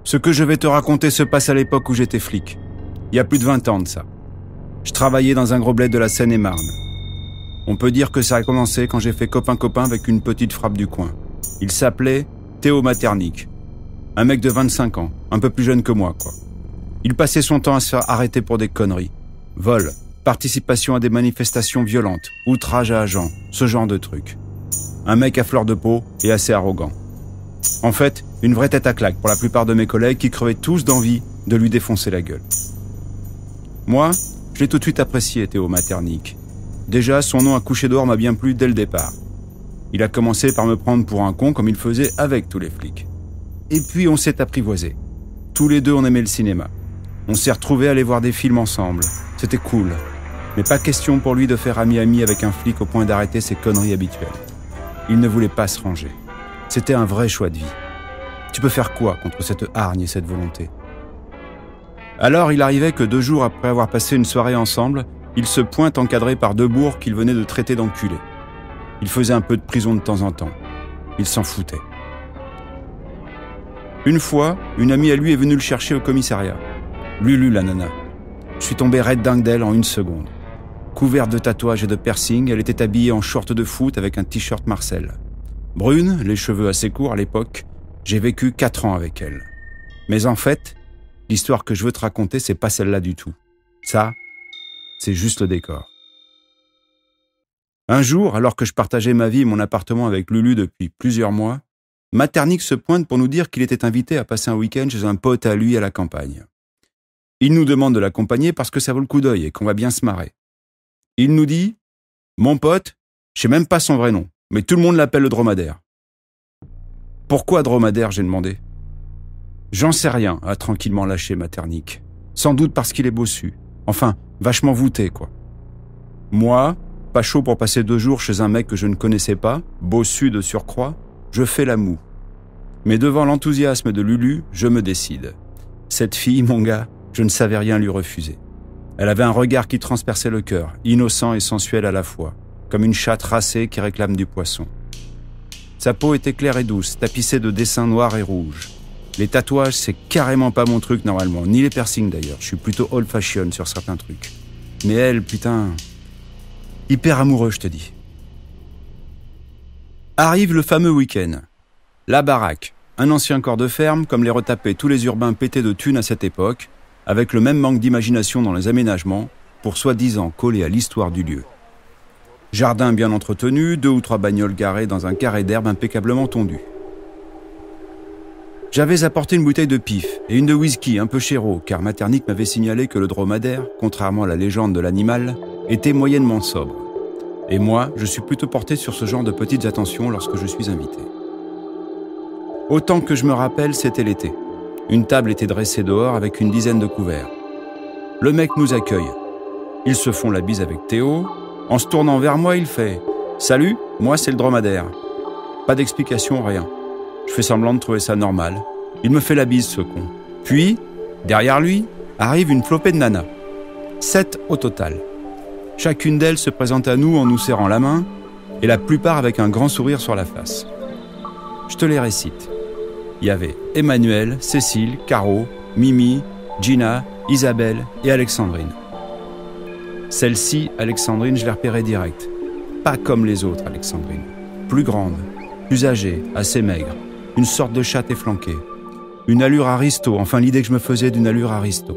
Ce que je vais te raconter se passe à l'époque où j'étais flic. Il y a plus de 20 ans de ça. Je travaillais dans un gros bled de la Seine-et-Marne. On peut dire que ça a commencé quand j'ai fait copain-copain avec une petite frappe du coin. Il s'appelait Théo Maternic. Un mec de 25 ans, un peu plus jeune que moi, quoi. Il passait son temps à se faire arrêter pour des conneries. Vol, participation à des manifestations violentes, outrage à agents, ce genre de trucs. Un mec à fleur de peau et assez arrogant. En fait, une vraie tête à claque pour la plupart de mes collègues qui crevaient tous d'envie de lui défoncer la gueule. Moi, je l'ai tout de suite apprécié, Théo Maternic. Déjà, son nom à coucher dehors m'a bien plu dès le départ. Il a commencé par me prendre pour un con comme il faisait avec tous les flics. Et puis on s'est apprivoisés. Tous les deux, on aimait le cinéma. On s'est retrouvés à aller voir des films ensemble. C'était cool. Mais pas question pour lui de faire ami-ami avec un flic au point d'arrêter ses conneries habituelles. Il ne voulait pas se ranger. C'était un vrai choix de vie. Tu peux faire quoi contre cette hargne et cette volonté ? Alors, il arrivait que 2 jours après avoir passé une soirée ensemble, il se pointe encadré par 2 bourgs qu'il venait de traiter d'enculés. Il faisait un peu de prison de temps en temps. Il s'en foutait. Une fois, une amie à lui est venue le chercher au commissariat. Lulu, la nana. Je suis tombé raide dingue d'elle en 1 seconde. Couverte de tatouages et de piercings, elle était habillée en short de foot avec un t-shirt Marcel. Brune, les cheveux assez courts à l'époque, j'ai vécu 4 ans avec elle. Mais en fait, l'histoire que je veux te raconter, c'est pas celle-là du tout. Ça, c'est juste le décor. Un jour, alors que je partageais ma vie et mon appartement avec Lulu depuis plusieurs mois, Maternic se pointe pour nous dire qu'il était invité à passer un week-end chez un pote à lui à la campagne. Il nous demande de l'accompagner parce que ça vaut le coup d'œil et qu'on va bien se marrer. Il nous dit « Mon pote, je sais même pas son vrai nom, mais tout le monde l'appelle le dromadaire. » Pourquoi dromadaire, j'ai demandé. J'en sais rien, a tranquillement lâché Maternic. Sans doute parce qu'il est bossu. Enfin, vachement voûté, quoi. Moi, pas chaud pour passer 2 jours chez un mec que je ne connaissais pas, bossu de surcroît, je fais la moue. Mais devant l'enthousiasme de Lulu, je me décide. Cette fille, mon gars, je ne savais rien lui refuser. Elle avait un regard qui transperçait le cœur, innocent et sensuel à la fois, comme une chatte racée qui réclame du poisson. Sa peau était claire et douce, tapissée de dessins noirs et rouges. Les tatouages, c'est carrément pas mon truc normalement, ni les piercings d'ailleurs. Je suis plutôt old fashion sur certains trucs. Mais elle, putain, hyper amoureux, je te dis. Arrive le fameux week-end. La baraque, un ancien corps de ferme, comme les retapaient tous les urbains pétés de thunes à cette époque, avec le même manque d'imagination dans les aménagements, pour soi-disant coller à l'histoire du lieu. Jardin bien entretenu, 2 ou 3 bagnoles garées dans un carré d'herbe impeccablement tondu. J'avais apporté une bouteille de pif et une de whisky un peu chéro, car Maternic m'avait signalé que le dromadaire, contrairement à la légende de l'animal, était moyennement sobre. Et moi, je suis plutôt porté sur ce genre de petites attentions lorsque je suis invité. Autant que je me rappelle, c'était l'été. Une table était dressée dehors avec une dizaine de couverts. Le mec nous accueille. Ils se font la bise avec Théo. En se tournant vers moi, il fait « Salut, moi c'est le dromadaire ». Pas d'explication, rien. Je fais semblant de trouver ça normal. Il me fait la bise, ce con. Puis, derrière lui, arrive une flopée de nanas. 7 au total. Chacune d'elles se présente à nous en nous serrant la main, et la plupart avec un grand sourire sur la face. Je te les récite. Il y avait Emmanuel, Cécile, Caro, Mimi, Gina, Isabelle et Alexandrine. Celle-ci, Alexandrine, je l'ai repérée direct. Pas comme les autres, Alexandrine. Plus grande, plus âgée, assez maigre. Une sorte de chatte efflanquée. Une allure aristo, enfin l'idée que je me faisais d'une allure aristo.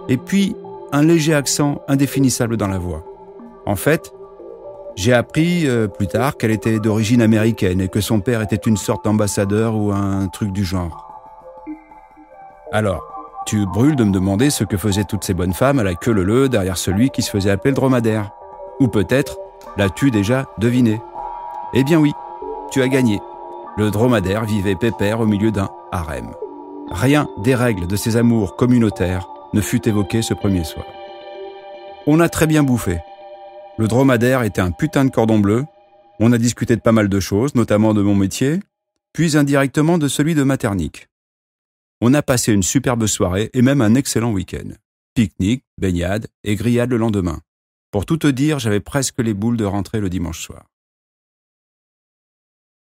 Et puis, un léger accent indéfinissable dans la voix. En fait, j'ai appris plus tard qu'elle était d'origine américaine et que son père était une sorte d'ambassadeur ou un truc du genre. Alors, tu brûles de me demander ce que faisaient toutes ces bonnes femmes à la queue leu-leu derrière celui qui se faisait appeler le dromadaire. Ou peut-être l'as-tu déjà deviné ? Eh bien oui, tu as gagné. Le dromadaire vivait pépère au milieu d'un harem. Rien des règles de ses amours communautaires ne fut évoqué ce premier soir. On a très bien bouffé. Le dromadaire était un putain de cordon bleu. On a discuté de pas mal de choses, notamment de mon métier, puis indirectement de celui de Maternic. On a passé une superbe soirée et même un excellent week-end. Pique-nique, baignade et grillade le lendemain. Pour tout te dire, j'avais presque les boules de rentrer le dimanche soir.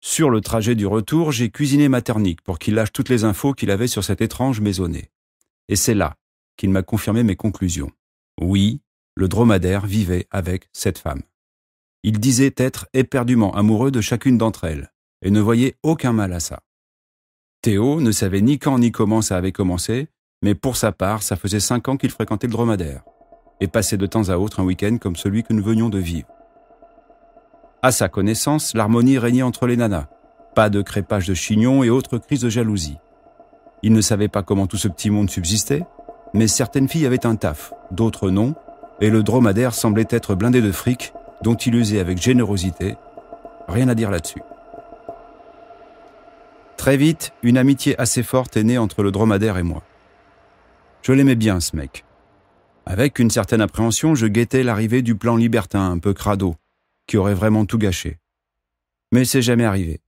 Sur le trajet du retour, j'ai cuisiné Maternick pour qu'il lâche toutes les infos qu'il avait sur cette étrange maisonnée. Et c'est là qu'il m'a confirmé mes conclusions. Oui, le dromadaire vivait avec cette femme. Il disait être éperdument amoureux de chacune d'entre elles et ne voyait aucun mal à ça. Théo ne savait ni quand ni comment ça avait commencé, mais pour sa part, ça faisait 5 ans qu'il fréquentait le dromadaire et passait de temps à autre un week-end comme celui que nous venions de vivre. À sa connaissance, l'harmonie régnait entre les nanas. Pas de crépage de chignon et autres crises de jalousie. Il ne savait pas comment tout ce petit monde subsistait, mais certaines filles avaient un taf, d'autres non, et le dromadaire semblait être blindé de fric, dont il usait avec générosité. Rien à dire là-dessus. Très vite, une amitié assez forte est née entre le dromadaire et moi. Je l'aimais bien, ce mec. Avec une certaine appréhension, je guettais l'arrivée du plan libertin, un peu crado, qui aurait vraiment tout gâché. Mais c'est jamais arrivé.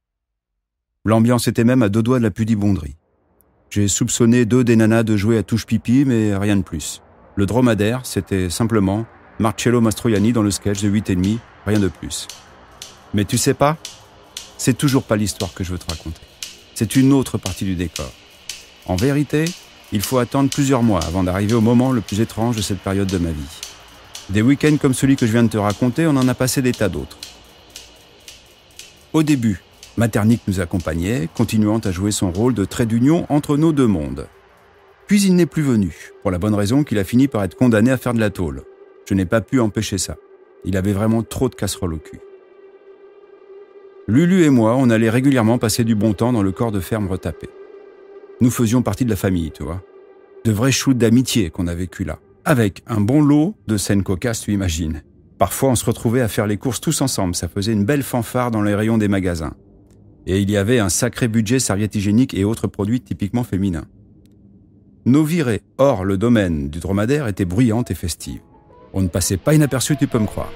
L'ambiance était même à 2 doigts de la pudibonderie. J'ai soupçonné 2 des nanas de jouer à touche-pipi, mais rien de plus. Le dromadaire, c'était simplement Marcello Mastroianni dans le sketch de 8,5, rien de plus. Mais tu sais pas, c'est toujours pas l'histoire que je veux te raconter. C'est une autre partie du décor. En vérité, il faut attendre plusieurs mois avant d'arriver au moment le plus étrange de cette période de ma vie. Des week-ends comme celui que je viens de te raconter, on en a passé des tas d'autres. Au début, Maternick nous accompagnait, continuant à jouer son rôle de trait d'union entre nos 2 mondes. Puis il n'est plus venu, pour la bonne raison qu'il a fini par être condamné à faire de la tôle. Je n'ai pas pu empêcher ça. Il avait vraiment trop de casseroles au cul. Lulu et moi, on allait régulièrement passer du bon temps dans le corps de ferme retapé. Nous faisions partie de la famille, tu vois. De vrais shoots d'amitié qu'on a vécu là. Avec un bon lot de scènes cocasses, tu imagines. Parfois, on se retrouvait à faire les courses tous ensemble. Ça faisait une belle fanfare dans les rayons des magasins. Et il y avait un sacré budget serviettes hygiéniques et autres produits typiquement féminins. Nos virées hors le domaine du dromadaire étaient bruyantes et festives. On ne passait pas inaperçu, tu peux me croire.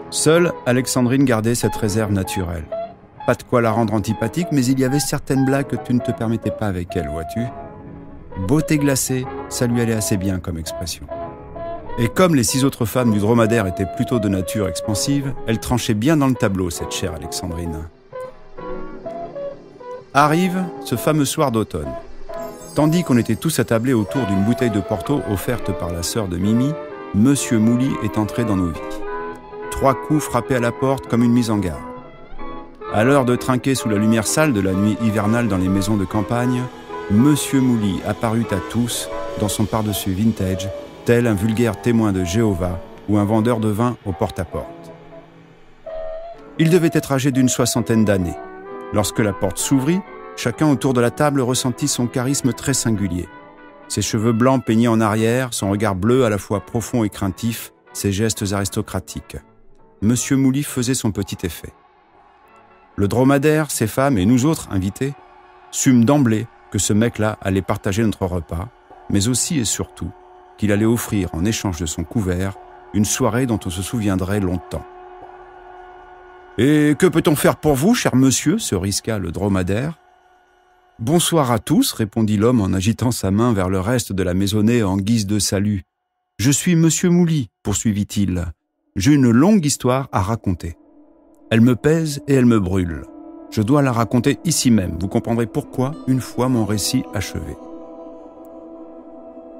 Seule Alexandrine gardait cette réserve naturelle. Pas de quoi la rendre antipathique, mais il y avait certaines blagues que tu ne te permettais pas avec elle, vois-tu. Beauté glacée, ça lui allait assez bien comme expression. Et comme les 6 autres femmes du dromadaire étaient plutôt de nature expansive, elle tranchait bien dans le tableau, cette chère Alexandrine. Arrive ce fameux soir d'automne. Tandis qu'on était tous attablés autour d'une bouteille de Porto offerte par la sœur de Mimi, Monsieur Mouly est entré dans nos vies. 3 coups frappés à la porte comme une mise en garde. À l'heure de trinquer sous la lumière sale de la nuit hivernale dans les maisons de campagne, Monsieur Mouly apparut à tous dans son pardessus vintage, tel un vulgaire témoin de Jéhovah ou un vendeur de vin au porte-à-porte. Il devait être âgé d'une 60aine d'années. Lorsque la porte s'ouvrit, chacun autour de la table ressentit son charisme très singulier. Ses cheveux blancs peignés en arrière, son regard bleu à la fois profond et craintif, ses gestes aristocratiques. Monsieur Mouly faisait son petit effet. Le dromadaire, ses femmes et nous autres invités sûmes d'emblée que ce mec-là allait partager notre repas, mais aussi et surtout qu'il allait offrir en échange de son couvert une soirée dont on se souviendrait longtemps. « Et que peut-on faire pour vous, cher monsieur ?» se risqua le dromadaire. « Bonsoir à tous » répondit l'homme en agitant sa main vers le reste de la maisonnée en guise de salut. « Je suis monsieur Mouly » poursuivit-il. « J'ai une longue histoire à raconter. Elle me pèse et elle me brûle. Je dois la raconter ici même. Vous comprendrez pourquoi une fois mon récit achevé. »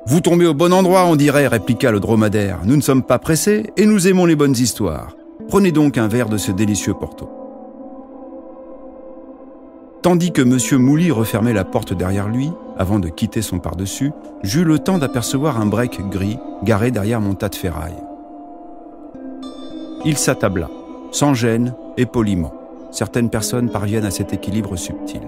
« Vous tombez au bon endroit, on dirait, » répliqua le dromadaire. « Nous ne sommes pas pressés et nous aimons les bonnes histoires. Prenez donc un verre de ce délicieux Porto. » Tandis que Monsieur Mouly refermait la porte derrière lui, avant de quitter son pardessus, j'eus le temps d'apercevoir un break gris garé derrière mon tas de ferraille. Il s'attabla, sans gêne et poliment. Certaines personnes parviennent à cet équilibre subtil.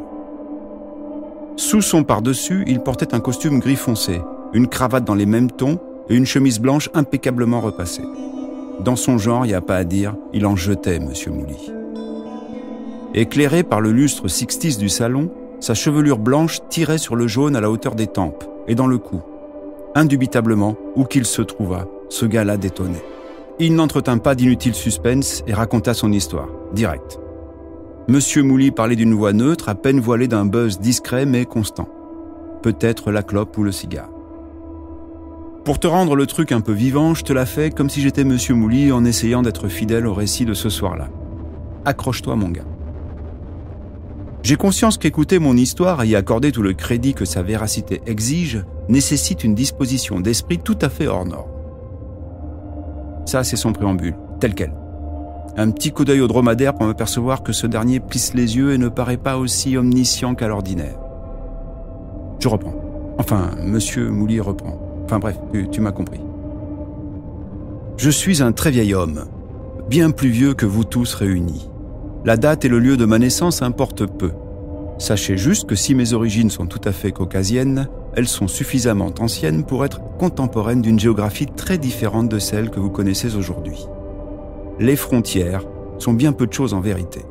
Sous son pardessus, il portait un costume gris foncé, une cravate dans les mêmes tons et une chemise blanche impeccablement repassée. Dans son genre, il n'y a pas à dire, il en jetait, Monsieur Mouly. Éclairé par le lustre 60s du salon, sa chevelure blanche tirait sur le jaune à la hauteur des tempes et dans le cou. Indubitablement, où qu'il se trouvât, ce gars-là détonnait. Il n'entretint pas d'inutile suspense et raconta son histoire, direct. Monsieur Mouly parlait d'une voix neutre, à peine voilée d'un buzz discret mais constant. Peut-être la clope ou le cigare. Pour te rendre le truc un peu vivant, je te la fais comme si j'étais Monsieur Mouly en essayant d'être fidèle au récit de ce soir-là. Accroche-toi, mon gars. J'ai conscience qu'écouter mon histoire et y accorder tout le crédit que sa véracité exige nécessite une disposition d'esprit tout à fait hors norme. Ça, c'est son préambule, tel quel. Un petit coup d'œil au dromadaire pour m'apercevoir que ce dernier plisse les yeux et ne paraît pas aussi omniscient qu'à l'ordinaire. Je reprends. Enfin, Monsieur Mouly reprend. Enfin bref, tu m'as compris. Je suis un très vieil homme, bien plus vieux que vous tous réunis. La date et le lieu de ma naissance importent peu. Sachez juste que si mes origines sont tout à fait caucasiennes, elles sont suffisamment anciennes pour être contemporaines d'une géographie très différente de celle que vous connaissez aujourd'hui. Les frontières sont bien peu de choses en vérité.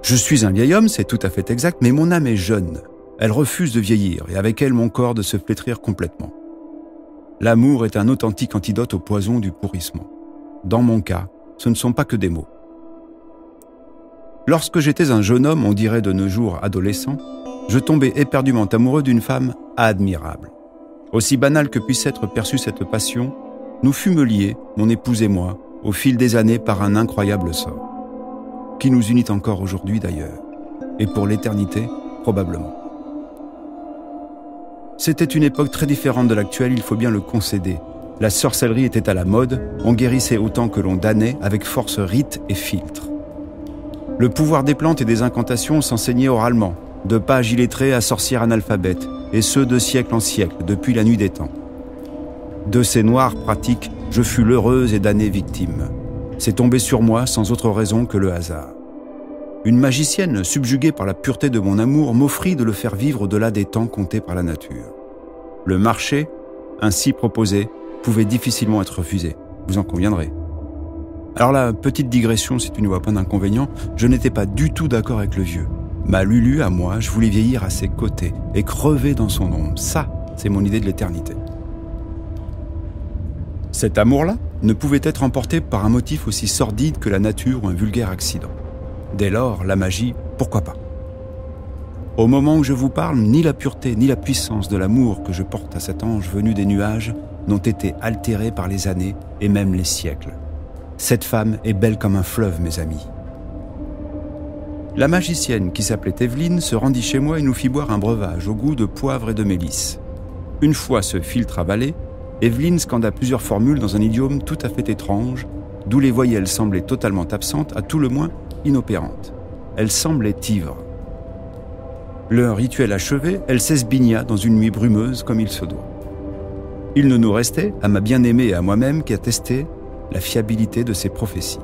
Je suis un vieil homme, c'est tout à fait exact, mais mon âme est jeune. Elle refuse de vieillir et avec elle mon corps de se flétrir complètement. L'amour est un authentique antidote au poison du pourrissement. Dans mon cas, ce ne sont pas que des mots. Lorsque j'étais un jeune homme, on dirait de nos jours adolescent, je tombais éperdument amoureux d'une femme admirable. Aussi banale que puisse être perçue cette passion, nous fûmes liés, mon épouse et moi, au fil des années par un incroyable sort, qui nous unit encore aujourd'hui d'ailleurs, et pour l'éternité, probablement. C'était une époque très différente de l'actuelle, il faut bien le concéder. La sorcellerie était à la mode, on guérissait autant que l'on damnait, avec force, rite et filtre. Le pouvoir des plantes et des incantations s'enseignait oralement, de pages illettrées à sorcières analphabètes, et ce de siècle en siècle, depuis la nuit des temps. De ces noires pratiques, je fus l'heureuse et damnée victime. C'est tombé sur moi sans autre raison que le hasard. Une magicienne, subjuguée par la pureté de mon amour, m'offrit de le faire vivre au-delà des temps comptés par la nature. Le marché, ainsi proposé, pouvait difficilement être refusé, vous en conviendrez. Alors là, petite digression si tu ne vois pas d'inconvénient, je n'étais pas du tout d'accord avec le vieux. Ma Lulu, à moi, je voulais vieillir à ses côtés et crever dans son ombre. Ça, c'est mon idée de l'éternité. Cet amour-là ne pouvait être emporté par un motif aussi sordide que la nature ou un vulgaire accident. Dès lors, la magie, pourquoi pas? Au moment où je vous parle, ni la pureté ni la puissance de l'amour que je porte à cet ange venu des nuages n'ont été altérés par les années et même les siècles. Cette femme est belle comme un fleuve, mes amis. La magicienne, qui s'appelait Evelyne, se rendit chez moi et nous fit boire un breuvage au goût de poivre et de mélisse. Une fois ce filtre avalé, Evelyne scanda plusieurs formules dans un idiome tout à fait étrange, d'où les voyelles semblaient totalement absentes, à tout le moins inopérantes. Elle semblait ivre. Le rituel achevé, elle s'esbigna dans une nuit brumeuse comme il se doit. Il ne nous restait, à ma bien-aimée et à moi-même, qu'à tester la fiabilité de ses prophéties.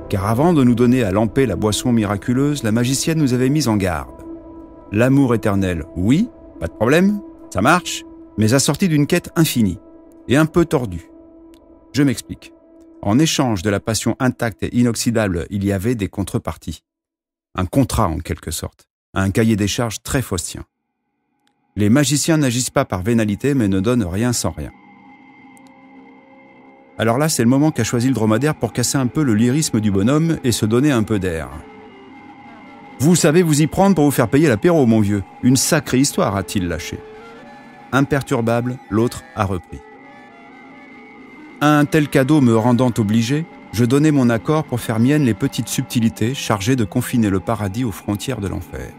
Car avant de nous donner à lamper la boisson miraculeuse, la magicienne nous avait mis en garde. L'amour éternel, oui, pas de problème, ça marche, mais assorti d'une quête infinie et un peu tordue. Je m'explique. En échange de la passion intacte et inoxydable, il y avait des contreparties. Un contrat en quelque sorte, un cahier des charges très faustien. Les magiciens n'agissent pas par vénalité, mais ne donnent rien sans rien. Alors là, c'est le moment qu'a choisi le dromadaire pour casser un peu le lyrisme du bonhomme et se donner un peu d'air. Vous savez vous y prendre pour vous faire payer l'apéro, mon vieux. Une sacrée histoire, a-t-il lâché. Imperturbable, l'autre a repris. Un tel cadeau me rendant obligé, je donnai mon accord pour faire mienne les petites subtilités chargées de confiner le paradis aux frontières de l'enfer.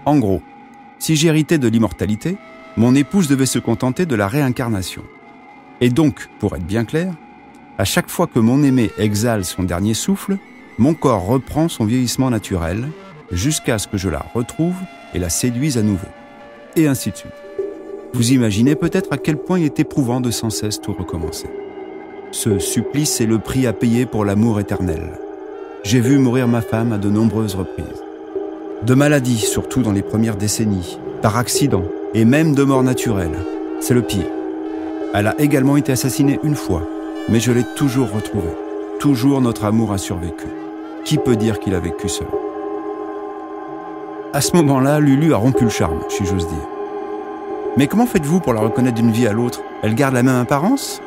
En gros, si j'héritais de l'immortalité, mon épouse devait se contenter de la réincarnation. Et donc, pour être bien clair, à chaque fois que mon aimé exhale son dernier souffle, mon corps reprend son vieillissement naturel, jusqu'à ce que je la retrouve et la séduise à nouveau. Et ainsi de suite. Vous imaginez peut-être à quel point il est éprouvant de sans cesse tout recommencer. Ce supplice est le prix à payer pour l'amour éternel. J'ai vu mourir ma femme à de nombreuses reprises. De maladie, surtout dans les premières décennies, par accident, et même de mort naturelle. C'est le pire. Elle a également été assassinée une fois, mais je l'ai toujours retrouvée. Toujours notre amour a survécu. Qui peut dire qu'il a vécu seul? À ce moment-là, Lulu a rompu le charme, si j'ose dire. Mais comment faites-vous pour la reconnaître d'une vie à l'autre? Elle garde la même apparence?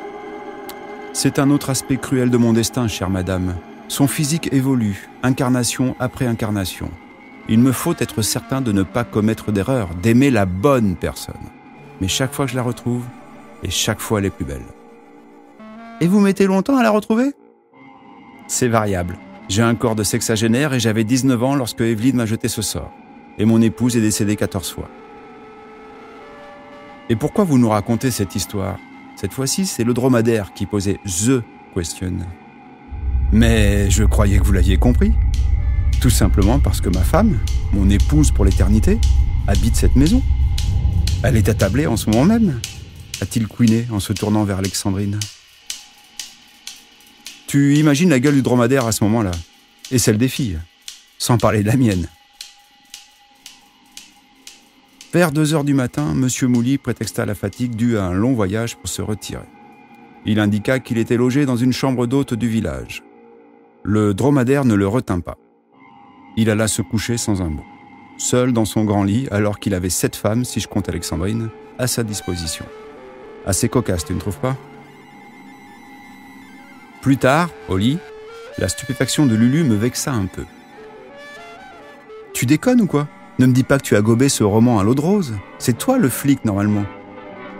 C'est un autre aspect cruel de mon destin, chère madame. Son physique évolue, incarnation après incarnation. Il me faut être certain de ne pas commettre d'erreur, d'aimer la bonne personne. Mais chaque fois que je la retrouve, et chaque fois elle est plus belle. Et vous mettez longtemps à la retrouver? C'est variable. J'ai un corps de sexagénaire et j'avais 19 ans lorsque Evelyne m'a jeté ce sort. Et mon épouse est décédée 14 fois. Et pourquoi vous nous racontez cette histoire? Cette fois-ci, c'est le dromadaire qui posait the question. Mais je croyais que vous l'aviez compris. Tout simplement parce que ma femme, mon épouse pour l'éternité, habite cette maison. Elle est attablée en ce moment même, a-t-il couiné en se tournant vers Alexandrine. Tu imagines la gueule du dromadaire à ce moment-là, et celle des filles, sans parler de la mienne. Vers 2h du matin, M. Mouly prétexta la fatigue due à un long voyage pour se retirer. Il indiqua qu'il était logé dans une chambre d'hôte du village. Le dromadaire ne le retint pas. Il alla se coucher sans un mot, seul dans son grand lit alors qu'il avait 7 femmes, si je compte Alexandrine, à sa disposition. Assez cocasse, tu ne trouves pas? Plus tard, au lit, la stupéfaction de Lulu me vexa un peu. Tu déconnes ou quoi? Ne me dis pas que tu as gobé ce roman à l'eau de rose. C'est toi le flic, normalement.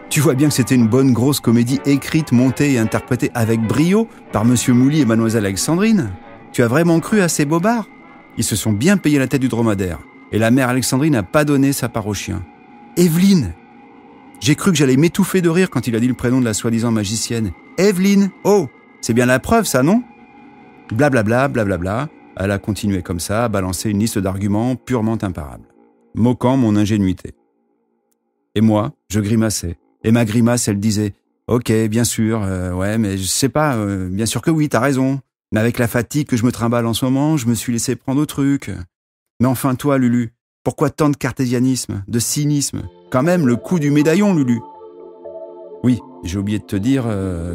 Tu vois bien que c'était une bonne grosse comédie écrite, montée et interprétée avec brio par M. Mouly et Mademoiselle Alexandrine. Tu as vraiment cru à ces bobards? Ils se sont bien payés la tête du dromadaire. Et la mère Alexandrine n'a pas donné sa part au chien. Evelyne! J'ai cru que j'allais m'étouffer de rire quand il a dit le prénom de la soi-disant magicienne. Evelyne! Oh! C'est bien la preuve, ça, non? Blablabla, blablabla. Elle a continué comme ça, à balancer une liste d'arguments purement imparables, moquant mon ingénuité. Et moi, je grimaçais. Et ma grimace, elle disait « Ok, bien sûr, ouais, mais je sais pas, bien sûr que oui, t'as raison. Mais avec la fatigue que je me trimballe en ce moment, je me suis laissé prendre au truc. Mais enfin, toi, Lulu, pourquoi tant de cartésianisme, de cynisme? Quand même, le coup du médaillon, Lulu. » Oui, j'ai oublié de te dire,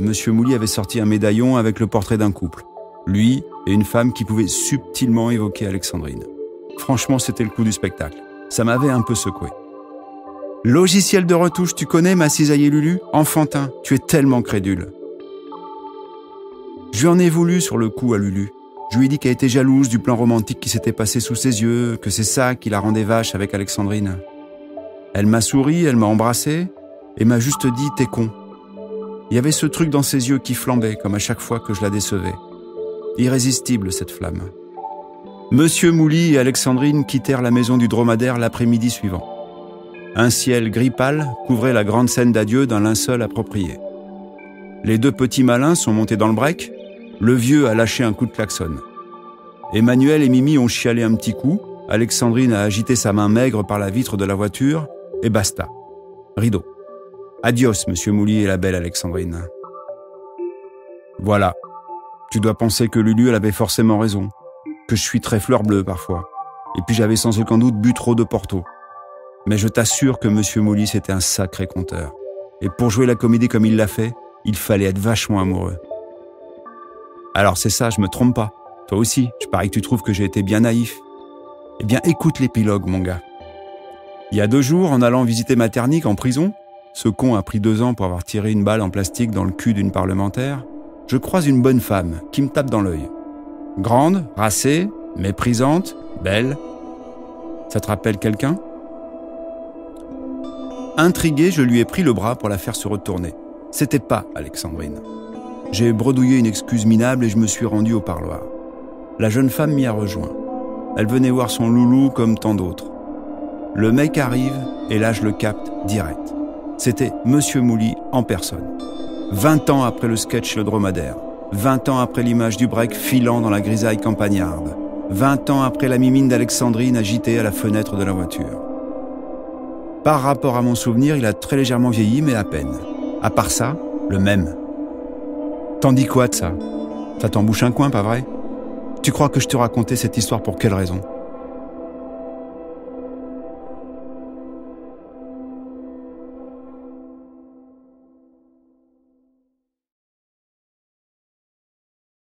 Monsieur Mouly avait sorti un médaillon avec le portrait d'un couple. Lui et une femme qui pouvait subtilement évoquer Alexandrine. Franchement, c'était le coup du spectacle. Ça m'avait un peu secoué. Logiciel de retouche, tu connais, ma cisaillée Lulu? Enfantin, tu es tellement crédule. Je lui en ai voulu sur le coup à Lulu. Je lui ai dit qu'elle était jalouse du plan romantique qui s'était passé sous ses yeux, que c'est ça qui la rendait vache avec Alexandrine. Elle m'a souri, elle m'a embrassé et m'a juste dit « t'es con ». Il y avait ce truc dans ses yeux qui flambait comme à chaque fois que je la décevais. Irrésistible, cette flamme. Monsieur Mouly et Alexandrine quittèrent la maison du dromadaire l'après-midi suivant. Un ciel gris pâle couvrait la grande scène d'adieu d'un linceul approprié. Les 2 petits malins sont montés dans le break, le vieux a lâché un coup de klaxon. Emmanuel et Mimi ont chialé un petit coup, Alexandrine a agité sa main maigre par la vitre de la voiture, et basta. Rideau. Adios, Monsieur Mouly et la belle Alexandrine. Voilà. Tu dois penser que Lulu, elle avait forcément raison, que je suis très fleur bleue parfois, et puis j'avais sans aucun doute bu trop de Porto. Mais je t'assure que Monsieur Mouly, c'était un sacré conteur. Et pour jouer la comédie comme il l'a fait, il fallait être vachement amoureux. Alors c'est ça, je me trompe pas. Toi aussi, je parie que tu trouves que j'ai été bien naïf. Eh bien, écoute l'épilogue, mon gars. Il y a 2 jours, en allant visiter Maternique en prison, ce con a pris 2 ans pour avoir tiré une balle en plastique dans le cul d'une parlementaire, je croise une bonne femme qui me tape dans l'œil. Grande, racée, méprisante, belle. Ça te rappelle quelqu'un? Intrigué, je lui ai pris le bras pour la faire se retourner. C'était pas Alexandrine. J'ai bredouillé une excuse minable et je me suis rendu au parloir. La jeune femme m'y a rejoint. Elle venait voir son loulou comme tant d'autres. Le mec arrive et là je le capte direct. C'était Monsieur Mouly en personne. 20 ans après le sketch Le Dromadaire, 20 ans après l'image du break filant dans la grisaille campagnarde, 20 ans après la mimine d'Alexandrine agitée à la fenêtre de la voiture. Par rapport à mon souvenir, il a très légèrement vieilli, mais à peine. À part ça, le même. T'en dis quoi de ça? Ça t'embouche un coin, pas vrai? Tu crois que je te racontais cette histoire pour quelle raison?